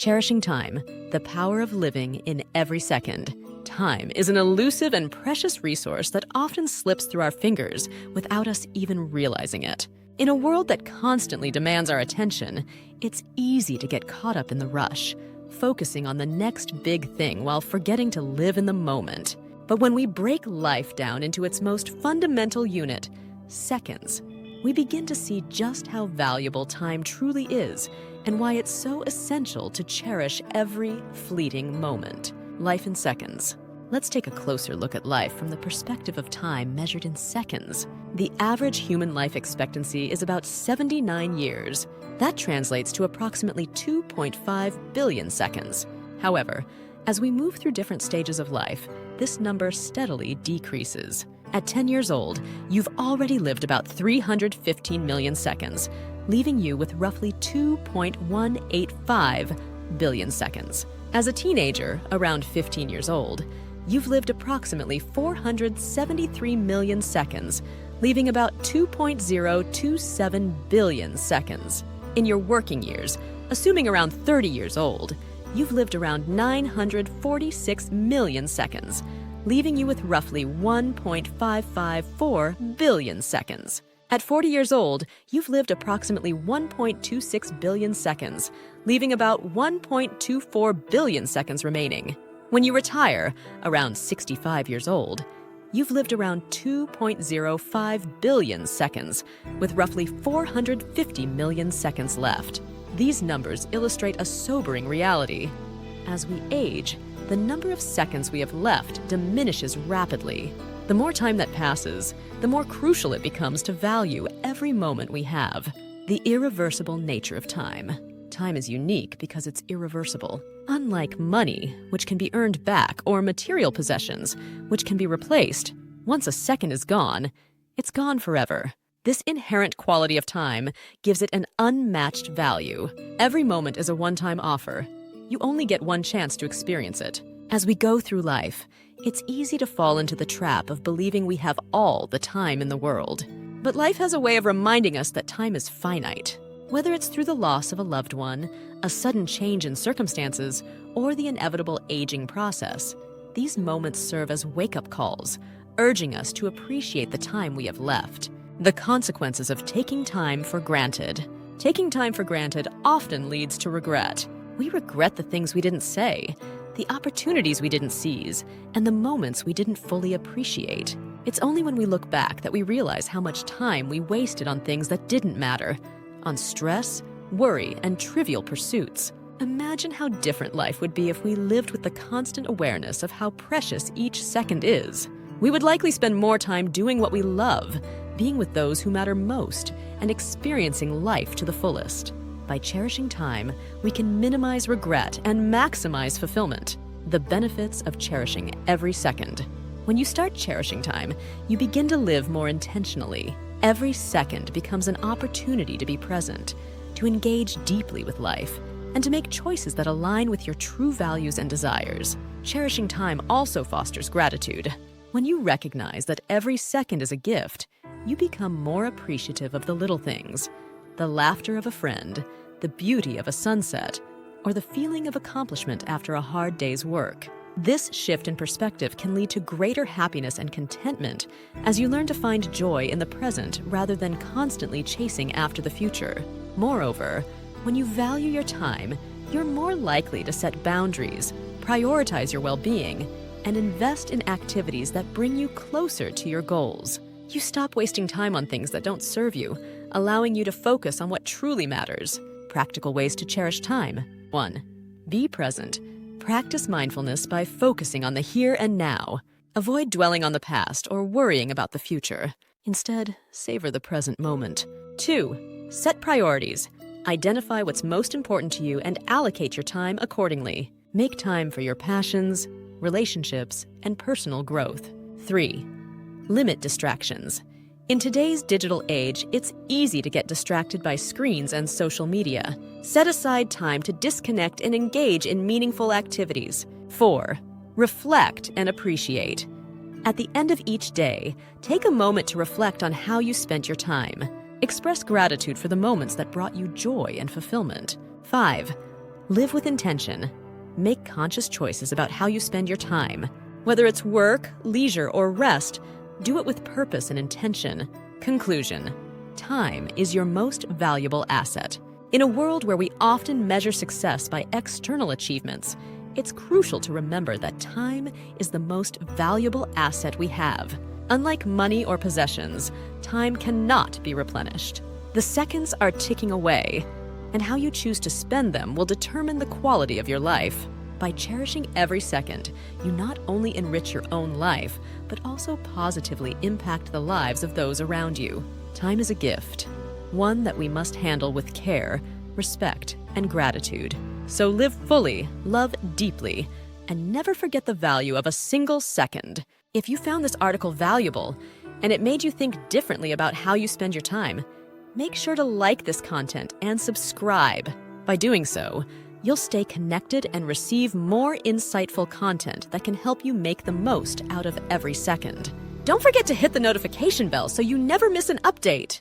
Cherishing time, the power of living in every second. Time is an elusive and precious resource that often slips through our fingers without us even realizing it. In a world that constantly demands our attention, it's easy to get caught up in the rush, focusing on the next big thing while forgetting to live in the moment. But when we break life down into its most fundamental unit, seconds, we begin to see just how valuable time truly is and why it's so essential to cherish every fleeting moment. Life in seconds. Let's take a closer look at life from the perspective of time measured in seconds. The average human life expectancy is about 79 years. That translates to approximately 2.5 billion seconds. However, as we move through different stages of life, this number steadily decreases. At 10 years old, you've already lived about 315 million seconds, leaving you with roughly 2.185 billion seconds. As a teenager, around 15 years old, you've lived approximately 473 million seconds, leaving about 2.027 billion seconds. In your working years, assuming around 30 years old, you've lived around 946 million seconds, leaving you with roughly 1.554 billion seconds. At 40 years old, you've lived approximately 1.26 billion seconds, leaving about 1.24 billion seconds remaining. When you retire, around 65 years old, you've lived around 2.05 billion seconds, with roughly 450 million seconds left. These numbers illustrate a sobering reality. As we age, the number of seconds we have left diminishes rapidly. The more time that passes, the more crucial it becomes to value every moment we have. The irreversible nature of time. Time is unique because it's irreversible. Unlike money, which can be earned back, or material possessions, which can be replaced, once a second is gone, it's gone forever. This inherent quality of time gives it an unmatched value. Every moment is a one-time offer. You only get one chance to experience it. As we go through life, it's easy to fall into the trap of believing we have all the time in the world. But life has a way of reminding us that time is finite. Whether it's through the loss of a loved one, a sudden change in circumstances, or the inevitable aging process, these moments serve as wake-up calls, urging us to appreciate the time we have left. The consequences of taking time for granted. Taking time for granted often leads to regret. We regret the things we didn't say, the opportunities we didn't seize, and the moments we didn't fully appreciate. It's only when we look back that we realize how much time we wasted on things that didn't matter, on stress, worry, and trivial pursuits. Imagine how different life would be if we lived with the constant awareness of how precious each second is. We would likely spend more time doing what we love, being with those who matter most, and experiencing life to the fullest. By cherishing time, we can minimize regret and maximize fulfillment. The benefits of cherishing every second. When you start cherishing time, you begin to live more intentionally. Every second becomes an opportunity to be present, to engage deeply with life, and to make choices that align with your true values and desires. Cherishing time also fosters gratitude. When you recognize that every second is a gift, you become more appreciative of the little things. The laughter of a friend, the beauty of a sunset, or the feeling of accomplishment after a hard day's work. This shift in perspective can lead to greater happiness and contentment as you learn to find joy in the present rather than constantly chasing after the future. Moreover, when you value your time, you're more likely to set boundaries, prioritize your well-being, and invest in activities that bring you closer to your goals. You stop wasting time on things that don't serve you, allowing you to focus on what truly matters. Practical ways to cherish time. 1. Be present. Practice mindfulness by focusing on the here and now. Avoid dwelling on the past or worrying about the future. Instead, savor the present moment. 2. Set priorities. Identify what's most important to you and allocate your time accordingly. Make time for your passions, relationships, and personal growth. 3. Limit distractions. In today's digital age, it's easy to get distracted by screens and social media. Set aside time to disconnect and engage in meaningful activities. 4. Reflect and appreciate. At the end of each day, take a moment to reflect on how you spent your time. Express gratitude for the moments that brought you joy and fulfillment. 5. Live with intention. Make conscious choices about how you spend your time. Whether it's work, leisure, or rest, do it with purpose and intention. Conclusion: time is your most valuable asset. In a world where we often measure success by external achievements, it's crucial to remember that time is the most valuable asset we have. Unlike money or possessions, time cannot be replenished. The seconds are ticking away, and how you choose to spend them will determine the quality of your life. By cherishing every second, you not only enrich your own life, but also positively impact the lives of those around you. Time is a gift, one that we must handle with care, respect, and gratitude. So live fully, love deeply, and never forget the value of a single second. If you found this article valuable and it made you think differently about how you spend your time, make sure to like this content and subscribe. By doing so, you'll stay connected and receive more insightful content that can help you make the most out of every second. Don't forget to hit the notification bell so you never miss an update.